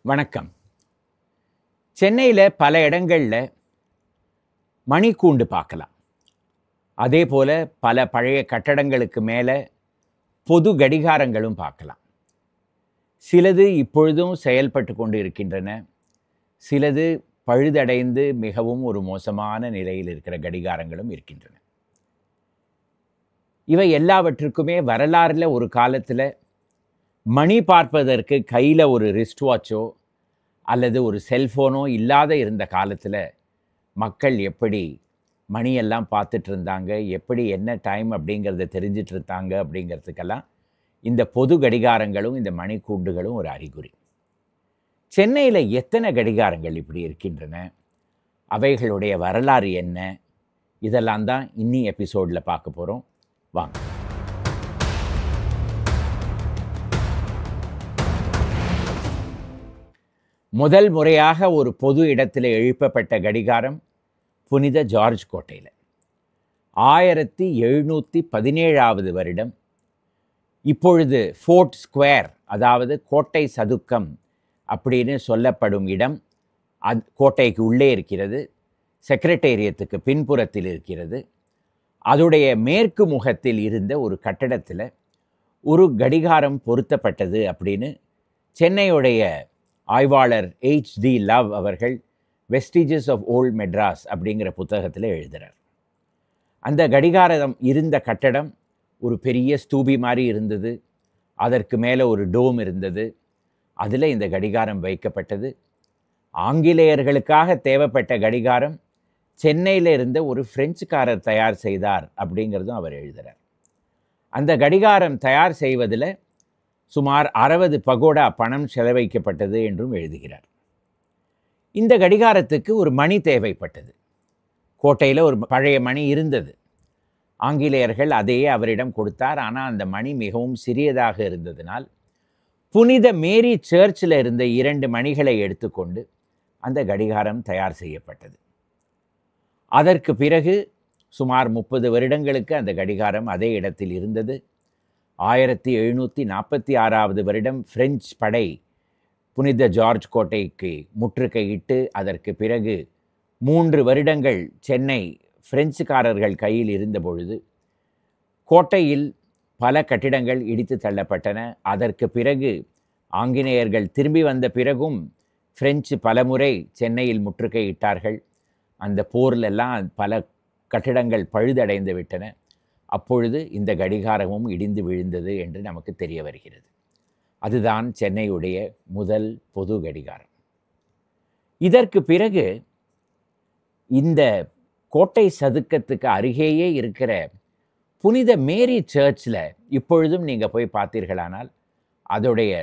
வணக்கம். சென்னையில் பல இடங்களில் மணிக்கூண்டு பார்க்கலாம். அதே போல் பல பழைய கட்டடங்களுக்கு மேலே பொது கடிகாரங்களும் பார்க்கலாம். சிலது இப்பொழுதும் செயல்பட்டு கொண்டு இருக்கின்றன. சிலது பழுதடைந்து மிகவும் ஒரு மோசமான நிலையில் இருக்கிற கடிகாரங்களும் இருக்கின்றன. இவை எல்லாவற்றுக்குமே வரலாறில் ஒரு காலத்தில் மணி பார்ப்பதற்கு கையில் ஒரு ரிஸ்ட் வாட்சோ அல்லது ஒரு செல்ஃபோனோ இல்லாத இருந்த காலத்தில் மக்கள் எப்படி மணியெல்லாம் பார்த்துட்டு இருந்தாங்க, எப்படி என்ன டைம் அப்படிங்கிறத தெரிஞ்சிட்டு இருந்தாங்க அப்படிங்கிறதுக்கெல்லாம் இந்த பொது கடிகாரங்களும் இந்த மணிக்கூண்டுகளும் ஒரு அறிகுறி. சென்னையில் எத்தனை கடிகாரங்கள் இப்படி இருக்கின்றன, அவைகளுடைய வரலாறு என்ன, இதெல்லாம் தான் இன்னி எபிசோடில் பார்க்க போகிறோம். வாங்க. முதல் முறையாக ஒரு பொது இடத்தில் எழுப்பப்பட்ட கடிகாரம் புனித ஜார்ஜ் கோட்டையில் 1717 வருடம். இப்பொழுது ஃபோர்ட் ஸ்கொயர், அதாவது கோட்டை சதுக்கம் அப்படின்னு சொல்லப்படும் இடம் கோட்டைக்கு உள்ளே இருக்கிறது. செக்ரட்டேரியத்துக்கு பின்புறத்தில் இருக்கிறது. அதோடைய மேற்கு முகத்தில் இருந்த ஒரு கட்டடத்தில் ஒரு கடிகாரம் பொருத்தப்பட்டது அப்படின்னு சென்னையுடைய ஆய்வாளர் H.D. லவ் அவர்கள் வெஸ்டிஜஸ் ஆஃப் ஓல்ட் மெட்ராஸ் அப்படிங்கிற புத்தகத்தில் எழுதுகிறார். அந்த கடிகாரம் இருந்த கட்டடம் ஒரு பெரிய ஸ்தூபி மாதிரி இருந்தது. அதற்கு மேலே ஒரு டோம் இருந்தது. அதில் இந்த கடிகாரம் வைக்கப்பட்டது. ஆங்கிலேயர்களுக்காக தேவைப்பட்ட கடிகாரம் சென்னையில் இருந்த ஒரு பிரெஞ்சுக்காரர் தயார் செய்தார் அப்படிங்கிறதும் அவர் எழுதுகிறார். அந்த கடிகாரம் தயார் செய்வதில் சுமார் 60 பகோடா பணம் செலவழிக்கப்பட்டது என்றும் எழுதுகிறார். இந்த கடிகாரத்துக்கு ஒரு மணி தேவைப்பட்டது. கோட்டையில் ஒரு பழைய மணி இருந்தது. ஆங்கிலேயர்கள் அதையே அவரிடம் கொடுத்தார். ஆனால் அந்த மணி மிகவும் சிறியதாக இருந்ததினால் புனித மேரி சர்ச்சில் இருந்த 2 மணிகளை எடுத்துக்கொண்டு அந்த கடிகாரம் தயார் செய்யப்பட்டது. அதற்கு பிறகு சுமார் 30 வருடங்களுக்கு அந்த கடிகாரம் அதே இடத்தில் இருந்தது. 1746 வருடம் பிரெஞ்சு படை புனித ஜார்ஜ் கோட்டைக்கு முற்றுகையிட்டு அதற்கு பிறகு 3 வருடங்கள் சென்னை பிரெஞ்சுக்காரர்கள் கையில் இருந்த பொழுது கோட்டையில் பல கட்டிடங்கள் இடித்து தள்ளப்பட்டன. அதற்கு பிறகு ஆங்கிலேயர்கள் திரும்பி வந்த பிறகும் பிரெஞ்சு பலமுறை சென்னையில் முற்றுகையிட்டார்கள். அந்த போரிலெல்லாம் பல கட்டிடங்கள் பழுதடைந்து விட்டன. அப்பொழுது இந்த கடிகாரமும் இடிந்து விழுந்தது என்று நமக்கு தெரிய வருகிறது. அதுதான் சென்னையுடைய முதல் பொது கடிகாரம். இதற்கு பிறகு இந்த கோட்டை சதுக்கத்துக்கு அருகேயே இருக்கிற புனித மேரி சர்ச்சில் இப்பொழுதும் நீங்கள் போய் பார்த்தீர்களானால் அதோடைய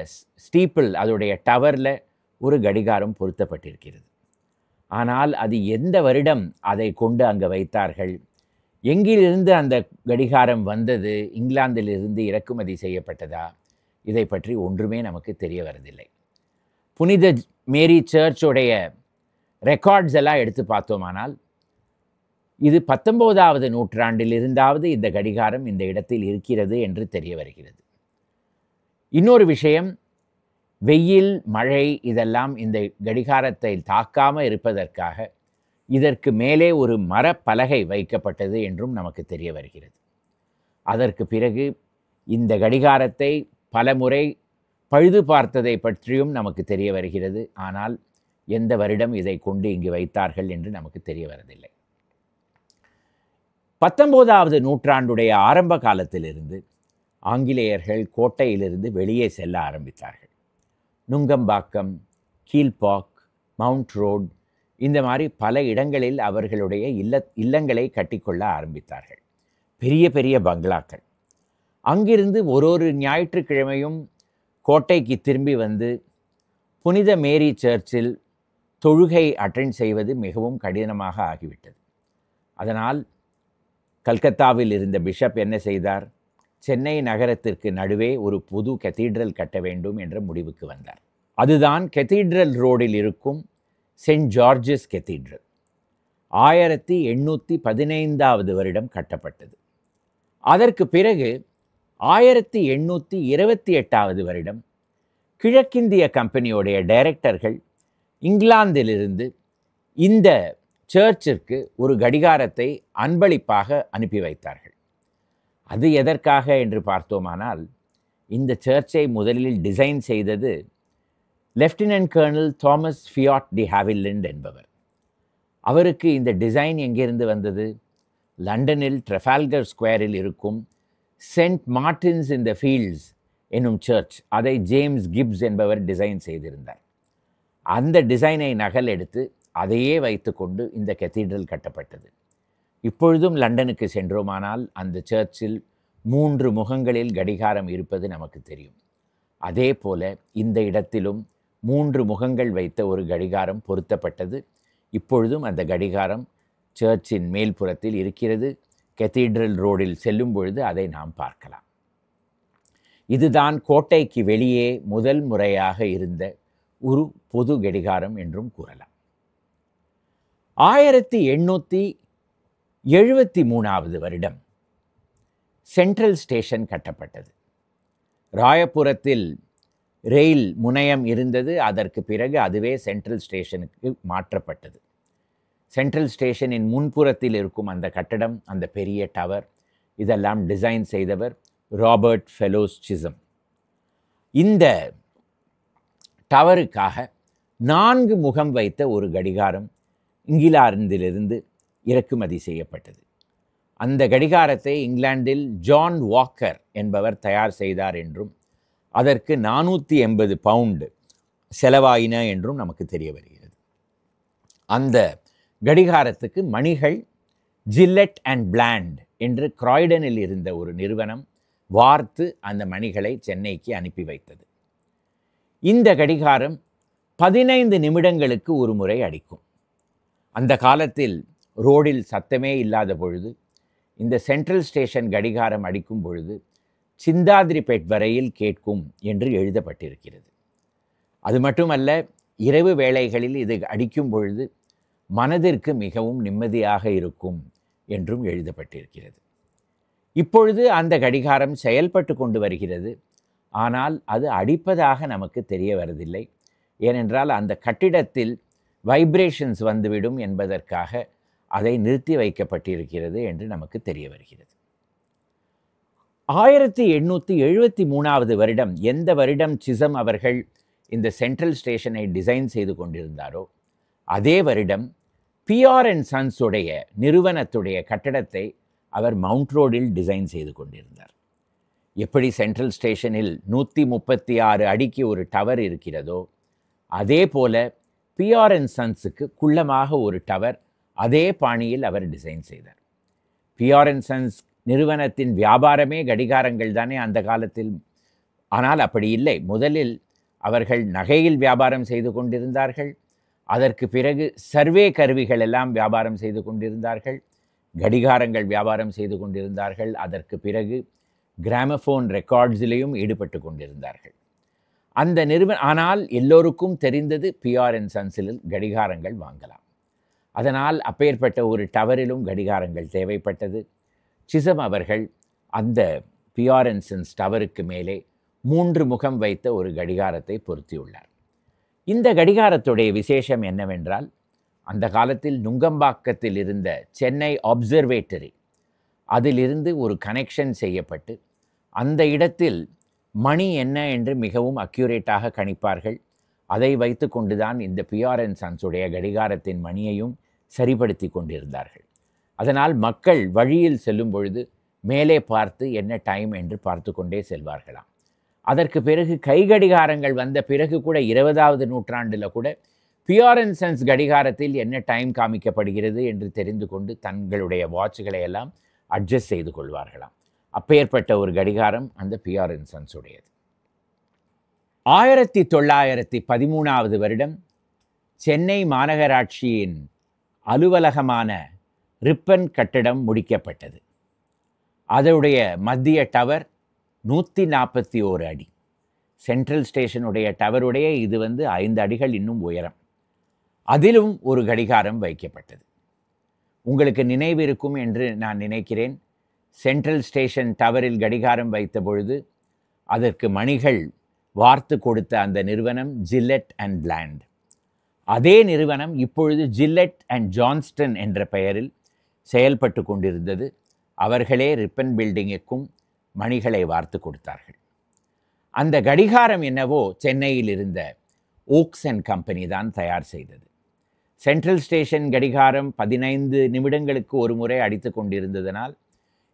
ஸ்டீப்பிள், அதோடைய டவரில் ஒரு கடிகாரம் பொருத்தப்பட்டிருக்கிறது. ஆனால் அது எந்த வருடம் அதை கொண்டு அங்கே வைத்தார்கள், எங்கிலிருந்து அந்த கடிகாரம் வந்தது, இங்கிலாந்திலிருந்து இறக்குமதி செய்யப்பட்டதா, இதை பற்றி ஒன்றுமே நமக்கு தெரிய வரதில்லை. புனித மேரி சர்ச்சுடைய ரெக்கார்ட்ஸ் எல்லாம் எடுத்து பார்த்தோமானால் இது 19வது நூற்றாண்டில் இருந்தாவது இந்த கடிகாரம் இந்த இடத்தில் இருக்கிறது என்று தெரிய வருகிறது. இன்னொரு விஷயம், வெயில் மழை இதெல்லாம் இந்த கடிகாரத்தை தாக்காமல் இருப்பதற்காக இதற்கு மேலே ஒரு மரப்பலகை வைக்கப்பட்டது என்றும் நமக்கு தெரிய வருகிறது. அதற்கு பிறகு இந்த கடிகாரத்தை பல முறை பழுது பார்த்ததை பற்றியும் நமக்கு தெரிய வருகிறது. ஆனால் எந்த வருடம் இதை கொண்டு இங்கு வைத்தார்கள் என்று நமக்கு தெரிய வரதில்லை. 19வது நூற்றாண்டுடைய ஆரம்ப காலத்திலிருந்து ஆங்கிலேயர்கள் கோட்டையிலிருந்து வெளியே செல்ல ஆரம்பித்தார்கள். நுங்கம்பாக்கம், கீழ்பாக், மவுண்ட் ரோட், இந்த மாதிரி பல இடங்களில் அவர்களுடைய இல்லங்களை கட்டிக்கொள்ள ஆரம்பித்தார்கள். பெரிய பெரிய பங்களாக்கள். அங்கிருந்து ஒரு ஞாயிற்றுக்கிழமையும் கோட்டைக்கு திரும்பி வந்து புனித மேரி சர்ச்சில் தொழுகை அட்டெண்ட் செய்வது மிகவும் கடினமாக ஆகிவிட்டது. அதனால் கல்கத்தாவில் இருந்த பிஷப் என்ன செய்தார், சென்னை நகரத்திற்கு நடுவே ஒரு புது கத்தீட்ரல் கட்ட வேண்டும் என்ற முடிவுக்கு வந்தார். அதுதான் கத்தீட்ரல் ரோடில் இருக்கும் செயின்ட் ஜார்ஜஸ் கத்தீட்ரல். 1815 வருடம் கட்டப்பட்டது. அதற்கு பிறகு 1828 வருடம் கிழக்கிந்திய கம்பெனியோடைய டைரக்டர்கள் இங்கிலாந்திலிருந்து இந்த சர்ச்சிற்கு ஒரு கடிகாரத்தை அன்பளிப்பாக அனுப்பி வைத்தார்கள். அது எதற்காக என்று பார்த்தோமானால், இந்த சர்ச்சை முதலில் டிசைன் செய்தது lieutenant colonel Thomas Fiott de Havilland என்பவர். அவருக்கு இந்த டிசைன் எங்கிருந்து வந்தது? லண்டனில் ட்ரெஃபால்கர் ஸ்கொயரில் இருக்கும் சென்ட் மார்ட்டின்ஸ் இன் த ஃபீல்ட்ஸ் என்னும் சர்ச், அதை ஜேம்ஸ் கிப்ஸ் என்பவர் டிசைன் செய்திருந்தார். அந்த டிசைனை நகல் எடுத்து அதையே வைத்துக்கொண்டு இந்த கத்தீட்ரல் கட்டப்பட்டது. இப்பொழுதும் லண்டனுக்கு சென்றோமானால் அந்த சர்ச்சில் 3 முகங்களில் கடிகாரம் இருப்பது நமக்கு தெரியும். அதே போல இந்த இடத்திலும் 3 முகங்கள் வைத்த ஒரு கடிகாரம் பொருத்தப்பட்டது. இப்பொழுதும் அந்த கடிகாரம் சர்ச்சின் மேல்புறத்தில் இருக்கிறது. கத்தீட்ரல் ரோடில் செல்லும் பொழுது அதை நாம் பார்க்கலாம். இதுதான் கோட்டைக்கு வெளியே முதல் முறையாக இருந்த ஒரு பொது கடிகாரம் என்றும் கூறலாம். 1873 வருடம் சென்ட்ரல் ஸ்டேஷன் கட்டப்பட்டது. ராயபுரத்தில் ரெயில் முனையம் இருந்தது. அதற்கு பிறகு அதுவே சென்ட்ரல் ஸ்டேஷனுக்கு மாற்றப்பட்டது. சென்ட்ரல் ஸ்டேஷனின் முன்புறத்தில் இருக்கும் அந்த கட்டடம், அந்த பெரிய டவர், இதெல்லாம் டிசைன் செய்தவர் ராபர்ட் ஃபெலோஸ் சிசம். இந்த டவருக்காக 4 முகம் வைத்த ஒரு கடிகாரம் இங்கிலாந்திலிருந்து இறக்குமதி செய்யப்பட்டது. அந்த கடிகாரத்தை இங்கிலாந்தில் ஜான் வாக்கர் என்பவர் தயார் செய்தார் என்றும் அதற்கு 480 பவுண்டு செலவாயின என்றும் நமக்கு தெரிய வருகிறது. அந்த கடிகாரத்துக்கு மணிகள் ஜில்லெட் அண்ட் பிளாண்ட் என்று கிராய்டனில் இருந்த ஒரு நிறுவனம் வார்த்து அந்த மணிகளை சென்னைக்கு அனுப்பி வைத்தது. இந்த கடிகாரம் 15 நிமிடங்களுக்கு ஒரு முறை அடிக்கும். அந்த காலத்தில் ரோடில் சத்தமே இல்லாத பொழுது இந்த சென்ட்ரல் ஸ்டேஷன் கடிகாரம் அடிக்கும் பொழுது சிந்தாதிரிப்பேட் வரையில் கேட்கும் என்று எழுதப்பட்டிருக்கிறது. அது மட்டுமல்ல, இரவு வேளைகளில் இது அடிக்கும் பொழுது மனதிற்கு மிகவும் நிம்மதியாக இருக்கும் என்றும் எழுதப்பட்டிருக்கிறது. இப்பொழுது அந்த கடிகாரம் செயல்பட்டு கொண்டு வருகிறது. ஆனால் அது அடிப்பதாக நமக்கு தெரிய வருவதில்லை. ஏனென்றால் அந்த கட்டிடத்தில் வைப்ரேஷன்ஸ் வந்துவிடும் என்பதற்காக அதை நிறுத்தி வைக்கப்பட்டிருக்கிறது என்று நமக்கு தெரிய வருகிறது. 1873 வருடம், எந்த வருடம் சிசம் அவர்கள் இந்த சென்ட்ரல் ஸ்டேஷனை டிசைன் செய்து கொண்டிருந்தாரோ அதே வருடம் பிஆர் அண்ட் சன்ஸ் உடைய நிறுவனத்துடைய கட்டடத்தை அவர் மவுண்ட் ரோடில் டிசைன் செய்து கொண்டிருந்தார். எப்படி சென்ட்ரல் ஸ்டேஷனில் 136 அடிக்கு ஒரு டவர் இருக்கிறதோ அதே போல பிஆர் அண்ட் சன்ஸுக்கு குள்ளமாக ஒரு டவர் அதே பாணியில் அவர் டிசைன் செய்தார். பிஆர் அண்ட் சன்ஸ் நிறுவனத்தின் வியாபாரமே கடிகாரங்கள் தானே அந்த காலத்தில். ஆனால் அப்படி இல்லை. முதலில் அவர்கள் நகையில் வியாபாரம் செய்து கொண்டிருந்தார்கள். அதற்கு பிறகு சர்வே கருவிகள் எல்லாம் வியாபாரம் செய்து கொண்டிருந்தார்கள். கடிகாரங்கள் வியாபாரம் செய்து கொண்டிருந்தார்கள். அதற்கு பிறகு கிராமஃபோன் ரெக்கார்ட்ஸிலேயும் ஈடுபட்டு கொண்டிருந்தார்கள். அந்த ஆனால் எல்லோருக்கும் தெரிந்தது பிஆர் அண்ட் சன்ஸில் கடிகாரங்கள் வாங்கலாம். அதனால் அப்பேற்பட்ட ஒரு டவரிலும் கடிகாரங்கள் தேவைப்பட்டது. சிசம் அவர்கள் அந்த பிஆர் அண்ட் சன்ஸ் டவருக்கு மேலே 3 முகம் வைத்த ஒரு கடிகாரத்தை பொருத்தியுள்ளார். இந்த கடிகாரத்துடைய விசேஷம் என்னவென்றால், அந்த காலத்தில் நுங்கம்பாக்கத்தில் இருந்த சென்னை அப்சர்வேட்டரி அதிலிருந்து ஒரு கனெக்ஷன் செய்யப்பட்டு அந்த இடத்தில் மணி என்ன என்று மிகவும் அக்யூரேட்டாக கணிப்பார்கள். அதை வைத்து கொண்டுதான் இந்த பிஆர் அண்ட் சன்ஸுடைய கடிகாரத்தின் மணியையும் சரிப்படுத்தி கொண்டிருந்தார்கள். அதனால் மக்கள் வழியில் செல்லும் பொழுது மேலே பார்த்து என்ன டைம் என்று பார்த்து கொண்டே செல்வார்களாம். அதற்கு பிறகு கை கடிகாரங்கள் வந்த பிறகு கூட 20வது நூற்றாண்டில் கூட பிஆர் அண்ட் சன்ஸ் கடிகாரத்தில் என்ன டைம் காமிக்கப்படுகிறது என்று தெரிந்து கொண்டு தங்களுடைய வாட்சுகளை எல்லாம் அட்ஜஸ்ட் செய்து கொள்வார்களாம். அப்பேற்பட்ட ஒரு கடிகாரம் அந்த பிஆர் அண்ட் சன்ஸ் உடையது. 1913வது வருடம் சென்னை மாநகராட்சியின் அலுவலகமான ரிப்பன் கட்டடம் முடிக்கப்பட்டது. அதனுடைய மத்திய டவர் 141 அடி. சென்ட்ரல் ஸ்டேஷனுடைய டவருடைய இது 5 அடிகள் இன்னும் உயரம். அதிலும் ஒரு கடிகாரம் வைக்கப்பட்டது. உங்களுக்கு நினைவு இருக்கும் என்று நான் நினைக்கிறேன். சென்ட்ரல் ஸ்டேஷன் டவரில் கடிகாரம் வைத்த பொழுது அதற்கு மணிகள் வார்த்து கொடுத்த அந்த நிறுவனம் ஜில்லெட் அண்ட் பிளாண்ட். அதே நிறுவனம் இப்பொழுது ஜில்லெட் அண்ட் ஜான்ஸ்டன் என்ற பெயரில் செயல்பட்டு கொண்டிருந்தது. அவர்களே ரிப்பன் பில்டிங்குக்கும் மணிகளை வார்த்து கொடுத்தார்கள். அந்த கடிகாரம் என்னவோ சென்னையில் இருந்த ஓக்ஸ் அண்ட் கம்பெனி தான் தயார் செய்தது. சென்ட்ரல் ஸ்டேஷன் கடிகாரம் 15 நிமிடங்களுக்கு ஒரு முறை அடித்து கொண்டிருந்ததனால்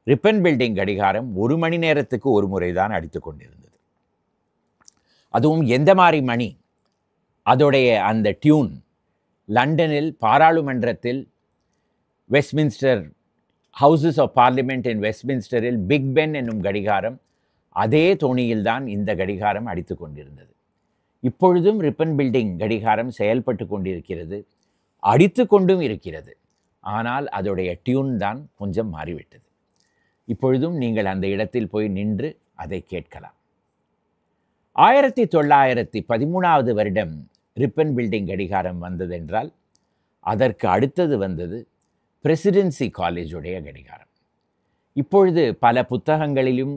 ரிப்பன் பில்டிங் கடிகாரம் 1 மணி நேரத்துக்கு ஒரு முறை தான் அடித்து கொண்டிருந்தது. அதுவும் எந்த மாதிரி மணி, அதோடைய அந்த டியூன் லண்டனில் பாராளுமன்றத்தில் Westminster houses of parliament in வெஸ்ட்மின்ஸ்டரில் பிக் பென் என்னும் கடிகாரம் அதே தோணியில்தான் இந்த கடிகாரம் அடித்து கொண்டிருந்தது. இப்பொழுதும் ரிப்பன் பில்டிங் கடிகாரம் செயல்பட்டு கொண்டிருக்கிறது, அடித்து கொண்டும் இருக்கிறது. ஆனால் அதோடைய டியூன் தான் கொஞ்சம் மாறிவிட்டது. இப்பொழுதும் நீங்கள் அந்த இடத்தில் போய் நின்று அதை கேட்கலாம். 1913வது வருடம் ரிப்பன் பில்டிங் கடிகாரம் வந்ததென்றால் அதற்கு அடுத்தது வந்தது பிரசிடென்சி காலேஜுடைய கடிகாரம். இப்பொழுது பல புத்தகங்களிலும்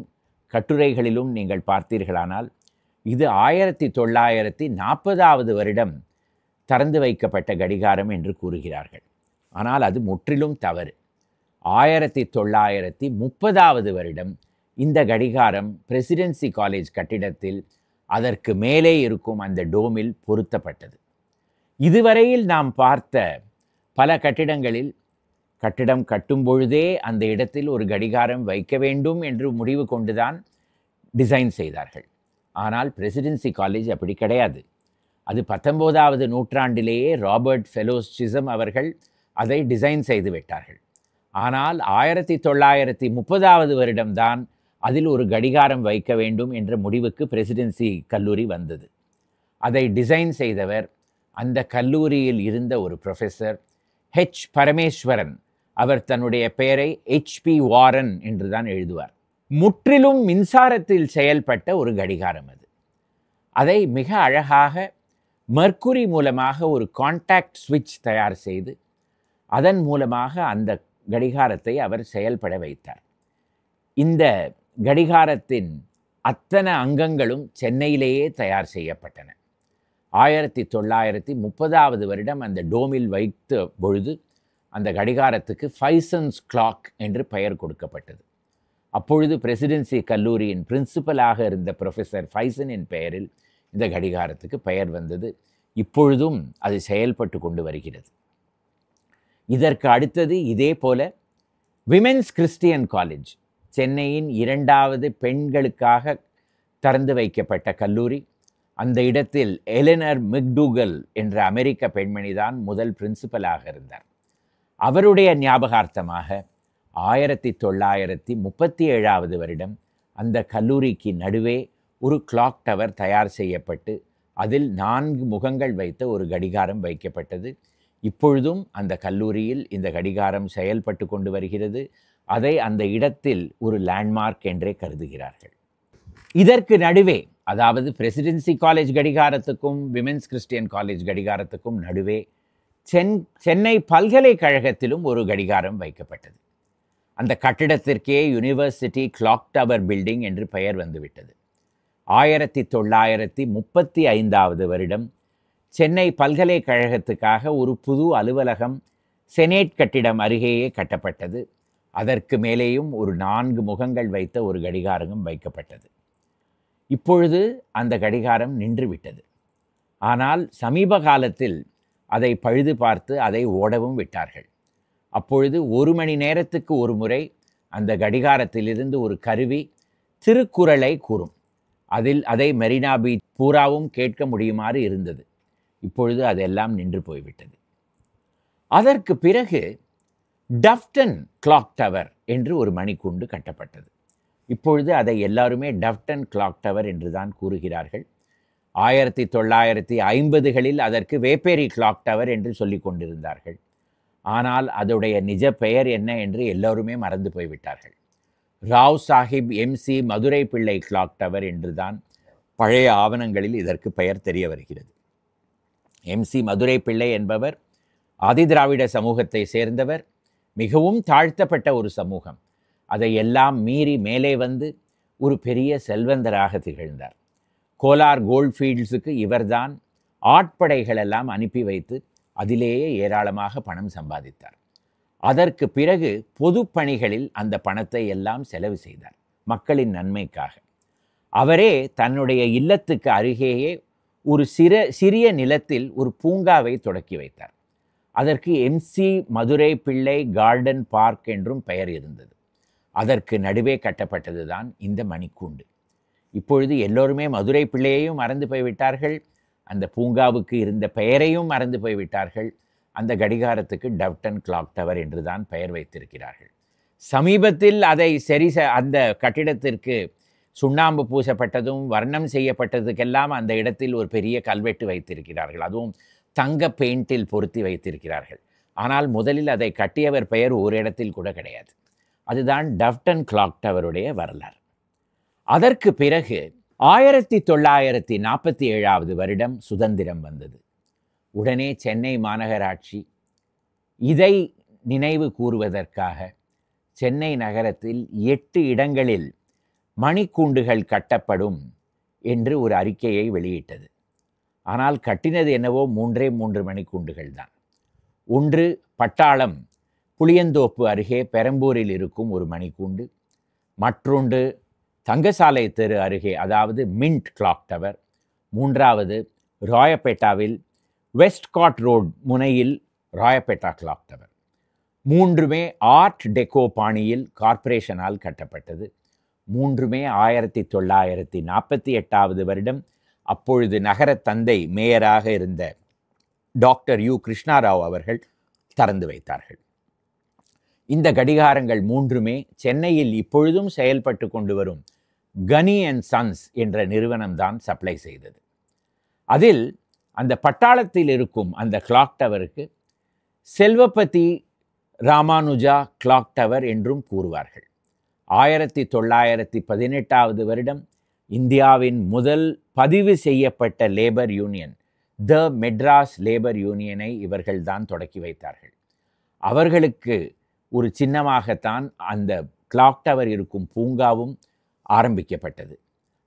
கட்டுரைகளிலும் நீங்கள் பார்த்தீர்களானால் இது 1940வது வருடம் திறந்து வைக்கப்பட்ட கடிகாரம் என்று கூறுகிறார்கள். ஆனால் அது முற்றிலும் தவறு. 1930வது வருடம் இந்த கடிகாரம் பிரசிடென்சி காலேஜ் கட்டிடத்தில் அதற்கு மேலே இருக்கும் அந்த டோமில் பொருத்தப்பட்டது. இதுவரையில் நாம் பார்த்த பல கட்டிடங்களில் கட்டிடம் கட்டும் பொழுதே அந்த இடத்தில் ஒரு கடிகாரம் வைக்க வேண்டும் என்று முடிவு கொண்டுதான் டிசைன் செய்தார்கள். ஆனால் பிரசிடென்சி காலேஜ் அப்படி கிடையாது. அது 19வது நூற்றாண்டிலேயே ராபர்ட் ஃபெலோஸ் சிசம் அவர்கள் அதை டிசைன் செய்து விட்டார்கள். ஆனால் 1930வது வருடம்தான் அதில் ஒரு கடிகாரம் வைக்க வேண்டும் என்ற முடிவுக்கு பிரசிடென்சி கல்லூரி வந்தது. அதை டிசைன் செய்தவர் அந்த கல்லூரியில் இருந்த ஒரு ப்ரொஃபஸர் ஹெச் பரமேஸ்வரன். அவர் தன்னுடைய பெயரை HP வாரன் என்று தான் எழுதுவார். முற்றிலும் மின்சாரத்தில் செயல்பட்ட ஒரு கடிகாரம் அது. அதை மிக அழகாக மெர்க்குரி மூலமாக ஒரு கான்டாக்ட் சுவிட்ச் தயார் செய்து அதன் மூலமாக அந்த கடிகாரத்தை அவர் செயல்பட வைத்தார். இந்த கடிகாரத்தின் அத்தனை அங்கங்களும் சென்னையிலேயே தயார் செய்யப்பட்டன. 1930வது வருடம் அந்த டோமில் வைத்த பொழுது அந்த கடிகாரத்துக்கு ஃபைசன்ஸ் கிளாக் என்று பெயர் கொடுக்கப்பட்டது. அப்பொழுது பிரசிடென்சி கல்லூரியின் பிரின்சிபலாக இருந்த ப்ரொஃபஸர் ஃபைசனின் பெயரில் இந்த கடிகாரத்துக்கு பெயர் வந்தது. இப்பொழுதும் அது செயல்பட்டு கொண்டு வருகிறது. இதற்கு அடுத்தது இதே போல விமென்ஸ் கிறிஸ்டியன் காலேஜ், சென்னையின் 2வது பெண்களுக்காக திறந்து வைக்கப்பட்ட கல்லூரி. அந்த இடத்தில் எலினர் மெக்டூகல் என்ற அமெரிக்க பெண்மணி தான் முதல் பிரின்சிபலாக இருந்தார். அவருடைய ஞாபகார்த்தமாக 1937வது வருடம் அந்த கல்லூரிக்கு நடுவே ஒரு கிளாக் டவர் தயார் செய்யப்பட்டு அதில் 4 முகங்கள் வைத்த ஒரு கடிகாரம் வைக்கப்பட்டது. இப்பொழுதும் அந்த கல்லூரியில் இந்த கடிகாரம் செயல்பட்டு கொண்டு வருகிறது. அதை அந்த இடத்தில் ஒரு லேண்ட்மார்க் என்றே கருதுகிறார்கள். இதற்கு நடுவே, அதாவது பிரசிடென்சி காலேஜ் கடிகாரத்துக்கும் விமென்ஸ் கிறிஸ்டியன் காலேஜ் கடிகாரத்துக்கும் நடுவே சென்னை பல்கலைக்கழகத்திலும் ஒரு கடிகாரம் வைக்கப்பட்டது. அந்த கட்டிடத்திற்கே யூனிவர்சிட்டி கிளாக் டவர் பில்டிங் என்று பெயர் வந்துவிட்டது. 1935வது வருடம் சென்னை பல்கலைக்கழகத்துக்காக ஒரு புது அலுவலகம் செனேட் கட்டிடம் அருகேயே கட்டப்பட்டது. அதற்கு மேலேயும் ஒரு 4 முகங்கள் வைத்த ஒரு கடிகாரம் வைக்கப்பட்டது. இப்பொழுது அந்த கடிகாரம் நின்றுவிட்டது. ஆனால் சமீப காலத்தில் அதை பழுது பார்த்து அதை ஓடவும் விட்டார்கள். அப்பொழுது 1 மணி நேரத்துக்கு ஒரு முறை அந்த கடிகாரத்திலிருந்து ஒரு கருவி திருக்குறளை கூறும். அதை மெரினா பீச் பூராவும் கேட்க முடியுமாறு இருந்தது. இப்பொழுது அதெல்லாம் நின்று போய்விட்டது. அதற்கு பிறகு டஃப்டன் கிளாக் டவர் என்று ஒரு மணிக்கூண்டு கட்டப்பட்டது. இப்பொழுது அதை எல்லாருமே டஃப்டன் கிளாக் டவர் என்று தான் கூறுகிறார்கள். 1950களில் அதற்கு வேப்பேரி கிளாக் டவர் என்று சொல்லி கொண்டிருந்தார்கள். ஆனால் அதோடைய நிஜ பெயர் என்ன என்று எல்லோருமே மறந்து போய்விட்டார்கள். ராவ் சாஹிப் MC மதுரை பிள்ளை கிளாக் டவர் என்று தான் பழைய ஆவணங்களில் இதற்கு பெயர் தெரிய வருகிறது. MC மதுரை பிள்ளை என்பவர் ஆதிதிராவிட சமூகத்தை சேர்ந்தவர். மிகவும் தாழ்த்தப்பட்ட ஒரு சமூகம். அதை எல்லாம் மீறி மேலே வந்து ஒரு பெரிய செல்வந்தராக திகழ்ந்தார். கோலார் கோல்ட்ஃபீல்ட்ஸுக்கு இவர்தான் ஆட்படைகளெல்லாம் அனுப்பி வைத்து அதிலேயே ஏராளமாக பணம் சம்பாதித்தார். அதற்கு பிறகு பொது பணிகளில் அந்த பணத்தை எல்லாம் செலவு செய்தார் மக்களின் நன்மைக்காக. அவரே தன்னுடைய இல்லத்துக்கு அருகேயே ஒரு சிறிய நிலத்தில் ஒரு பூங்காவை தொடக்கி வைத்தார். அதற்கு MC மதுரை பிள்ளை கார்டன் பார்க் என்றும் பெயர் இருந்தது. அதற்கு நடுவே கட்டப்பட்டது தான் இந்த மணிக்கூண்டு. இப்பொழுது எல்லோருமே மதுரை பிள்ளையையும் மறந்து போய்விட்டார்கள், அந்த பூங்காவுக்கு இருந்த பெயரையும் மறந்து போய்விட்டார்கள். அந்த கடிகாரத்துக்கு டவ்டன் கிளாக் டவர் என்று தான் பெயர் வைத்திருக்கிறார்கள். சமீபத்தில் அதை அந்த கட்டிடத்திற்கு சுண்ணாம்பு பூசப்பட்டதும் வர்ணம் செய்யப்பட்டதுக்கெல்லாம் அந்த இடத்தில் ஒரு பெரிய கல்வெட்டு வைத்திருக்கிறார்கள். அதுவும் தங்க பெயிண்டில் பொருத்தி வைத்திருக்கிறார்கள். ஆனால் முதலில் அதை கட்டியவர் பெயர் ஒரு இடத்தில் கூட கிடையாது. அதுதான் டவ்டன் கிளாக் டவருடைய வரலாறு. அதற்கு பிறகு 1947 வருடம் சுதந்திரம் வந்தது. உடனே சென்னை மாநகராட்சி இதை நினைவு கூறுவதற்காக சென்னை நகரத்தில் 8 இடங்களில் மணிக்கூண்டுகள் கட்டப்படும் என்று ஒரு அறிக்கையை வெளியிட்டது. ஆனால் கட்டினது என்னவோ 3 மணிக்கூண்டுகள் தான். ஒன்று பட்டாளம் புளியந்தோப்பு அருகே பெரம்பூரில் இருக்கும் ஒரு மணிக்கூண்டு, மற்றொன்று தங்கசாலை தெரு அருகே அதாவது மின்ட் கிளாக் டவர், மூன்றாவது ராயப்பேட்டாவில் வெஸ்ட்காட் ரோட் முனையில் ராயப்பேட்டா கிளாக் டவர். மூன்றுமே ஆர்ட் டெக்கோ பாணியில் கார்ப்பரேஷனால் கட்டப்பட்டது. மூன்றுமே 1948 வருடம் அப்பொழுது நகர தந்தை மேயராக இருந்த டாக்டர் யு கிருஷ்ணாராவ் அவர்கள் திறந்து வைத்தார்கள். இந்த கடிகாரங்கள் மூன்றுமே சென்னையில் இப்பொழுதும் செயல்பட்டு கொண்டு வரும் கனி அண்ட் சன்ஸ் என்ற நிறுவனம்தான் சப்ளை செய்தது. அதில் அந்த பட்டாளத்தில் இருக்கும் அந்த கிளாக் டவருக்கு செல்வபதி ராமானுஜா கிளாக் டவர் என்றும் கூறுவார்கள். 1918 வருடம் இந்தியாவின் முதல் பதிவு செய்யப்பட்ட labour union the Madras labour யூனியனை இவர்கள்தான் தொடக்கி வைத்தார்கள். அவர்களுக்கு ஒரு சின்னமாகத்தான் அந்த கிளாக் டவர் இருக்கும் பூங்காவும் ஆரம்பிக்கப்பட்டது.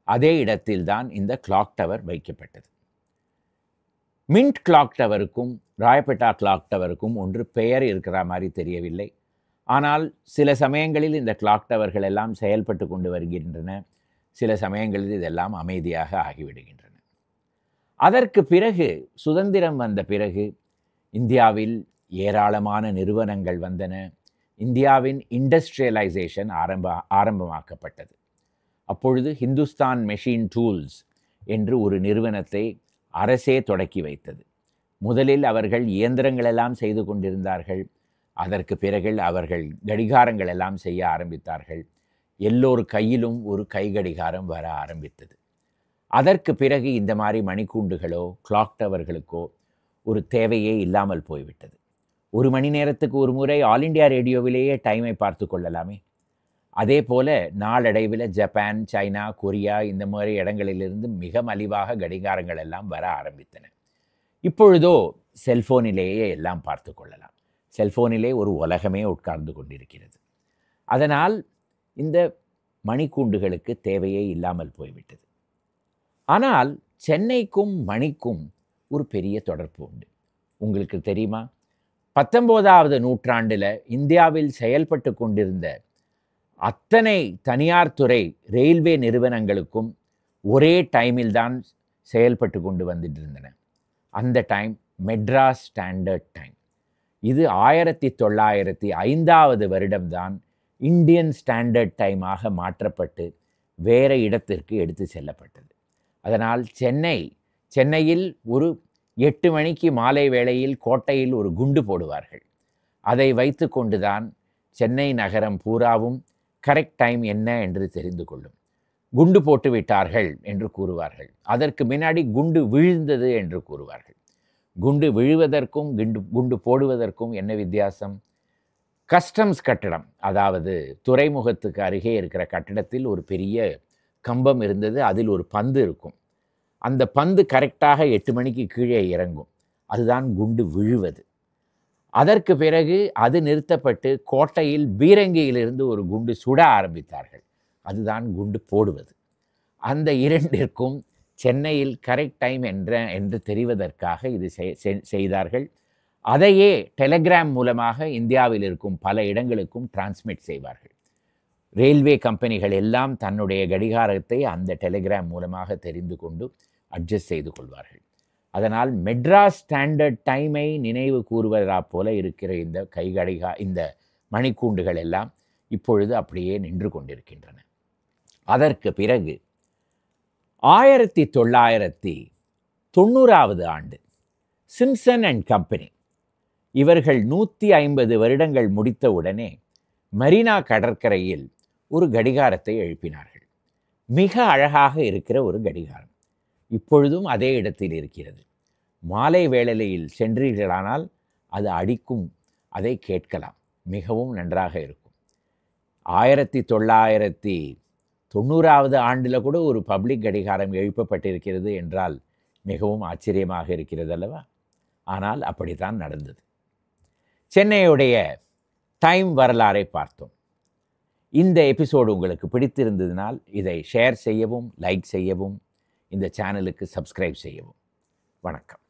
அதே இடத்தில்தான் இந்த கிளாக் டவர் வைக்கப்பட்டது. மின்ட் கிளாக் டவருக்கும் ராயப்பேட்டா கிளாக் டவருக்கும் ஒன்று பெயர் இருக்கிற மாதிரி தெரியவில்லை. ஆனால் சில சமயங்களில் இந்த கிளாக் டவர்கள் எல்லாம் செயல்பட்டு கொண்டு வருகின்றன, சில சமயங்களில் இதெல்லாம் அமைதியாக ஆகிவிடுகின்றன. அதற்கு பிறகு சுதந்திரம் வந்த பிறகு இந்தியாவில் ஏராளமான நிறுவனங்கள் வந்தன. இந்தியாவின் இண்டஸ்ட்ரியலைசேஷன் ஆரம்பமாக்கப்பட்டது. அப்பொழுது ஹிந்துஸ்தான் மெஷின் டூல்ஸ் என்று ஒரு நிறுவனத்தை அரசே தொடக்கி வைத்தது. முதலில் அவர்கள் இயந்திரங்களெல்லாம் செய்து கொண்டிருந்தார்கள். அதற்கு பிறகு அவர்கள் கடிகாரங்கள் எல்லாம் செய்ய ஆரம்பித்தார்கள். எல்லோரு கையிலும் ஒரு கை கடிகாரம் வர ஆரம்பித்தது. அதற்கு பிறகு இந்த மாதிரி மணிக்கூண்டுகளோ கிளாக் டவர்களுக்கோ ஒரு தேவையே இல்லாமல் போய்விட்டது. 1 மணி நேரத்துக்கு ஒரு முறை ஆல் இண்டியா ரேடியோவிலேயே டைமை பார்த்து கொள்ளலாமே. அதே போல நாளடைவில் ஜப்பான், சைனா, கொரியா இந்த மாதிரி இடங்களிலிருந்து மிக மலிவாக கடிகாரங்கள் எல்லாம் வர ஆரம்பித்தன. இப்பொழுதோ செல்ஃபோனிலேயே எல்லாம் பார்த்து கொள்ளலாம். செல்ஃபோனிலே ஒரு உலகமே உட்கார்ந்து கொண்டிருக்கிறது. அதனால் இந்த மணிக்கூண்டுகளுக்கு தேவையே இல்லாமல் போய்விட்டது. ஆனால் சென்னைக்கும் மணிக்கும் ஒரு பெரிய தொடர்பு உண்டு. உங்களுக்கு தெரியுமா, 19ஆவது நூற்றாண்டில் இந்தியாவில் செயல்பட்டு கொண்டிருந்த அத்தனை தனியார் துறை ரயில்வே நிறுவனங்களுக்கும் ஒரே டைமில் தான் செயல்பட்டு கொண்டு வந்துட்டு இருந்தன. அந்த டைம் மெட்ராஸ் ஸ்டாண்டர்ட் டைம். இது 1905 வருடம்தான் இந்தியன் ஸ்டாண்டர்ட் டைமாக மாற்றப்பட்டு வேறு இடத்திற்கு எடுத்து செல்லப்பட்டது. அதனால் சென்னையில் ஒரு 8 மணிக்கு மாலை வேளையில் கோட்டையில் ஒரு குண்டு போடுவார்கள். அதை வைத்து கொண்டுதான் சென்னை நகரம் பூராவும் கரெக்ட் டைம் என்ன என்று தெரிந்து கொள்ளும். குண்டு போட்டு விட்டார்கள் என்று கூறுவார்கள். அதற்கு முன்னாடி குண்டு விழுந்தது என்று கூறுவார்கள். குண்டு விழுவதற்கும் குண்டு போடுவதற்கும் என்ன வித்தியாசம்? கஸ்டம்ஸ் கட்டடம், அதாவது துறைமுகத்துக்கு அருகே இருக்கிற கட்டடத்தில் ஒரு பெரிய கம்பம் இருந்தது. அதில் ஒரு பந்து இருக்கும். அந்த பந்து கரெக்டாக 8 மணிக்கு கீழே இறங்கும். அதுதான் குண்டு விழுவது. அதற்கு பிறகு அது நிறுத்தப்பட்டு கோட்டையில் பீரங்கியிலிருந்து ஒரு குண்டு சுட ஆரம்பித்தார்கள். அதுதான் குண்டு போடுவது. அந்த இரண்டிற்கும் சென்னையில் கரெக்ட் டைம் என்று தெரிவதற்காக இது செய்தார்கள். அதையே டெலிகிராம் மூலமாக இந்தியாவில் இருக்கும் பல இடங்களுக்கும் டிரான்ஸ்மிட் செய்வார்கள். ரயில்வே கம்பெனிகள் எல்லாம் தன்னுடைய கடிகாரத்தை அந்த டெலிகிராம் மூலமாக தெரிந்து கொண்டு அட்ஜஸ்ட் செய்து கொள்வார்கள். அதனால் மெட்ராஸ் ஸ்டாண்டர்ட் டைமை நினைவு கூறுவதா போல இருக்கிற இந்த மணிக்கூண்டுகள் எல்லாம் இப்பொழுது அப்படியே நின்று கொண்டிருக்கின்றன. அதற்கு பிறகு 1990 ஆண்டு சிம்சன் அண்ட் கம்பெனி இவர்கள் 150 வருடங்கள் முடித்தவுடனே மெரினா கடற்கரையில் ஒரு கடிகாரத்தை எழுப்பினார்கள். மிக அழகாக இருக்கிற ஒரு கடிகாரம் இப்பொழுதும் அதே இடத்தில் இருக்கிறது. மாலை வேளையில் சென்றீர்களானால் அது அடிக்கும், அதை கேட்கலாம், மிகவும் நன்றாக இருக்கும். 1990 ஆண்டில் கூட ஒரு பப்ளிக் கடிகாரம் எழுப்பப்பட்டிருக்கிறது என்றால் மிகவும் ஆச்சரியமாக இருக்கிறது அல்லவா? ஆனால் அப்படித்தான் நடந்தது. சென்னையுடைய டைம் வரலாறை பார்த்தோம். இந்த எபிசோடு உங்களுக்கு பிடித்திருந்ததினால் இதை ஷேர் செய்யவும், லைக் செய்யவும், இந்த சேனலுக்கு சப்ஸ்கிரைப் செய்யவும். வணக்கம்.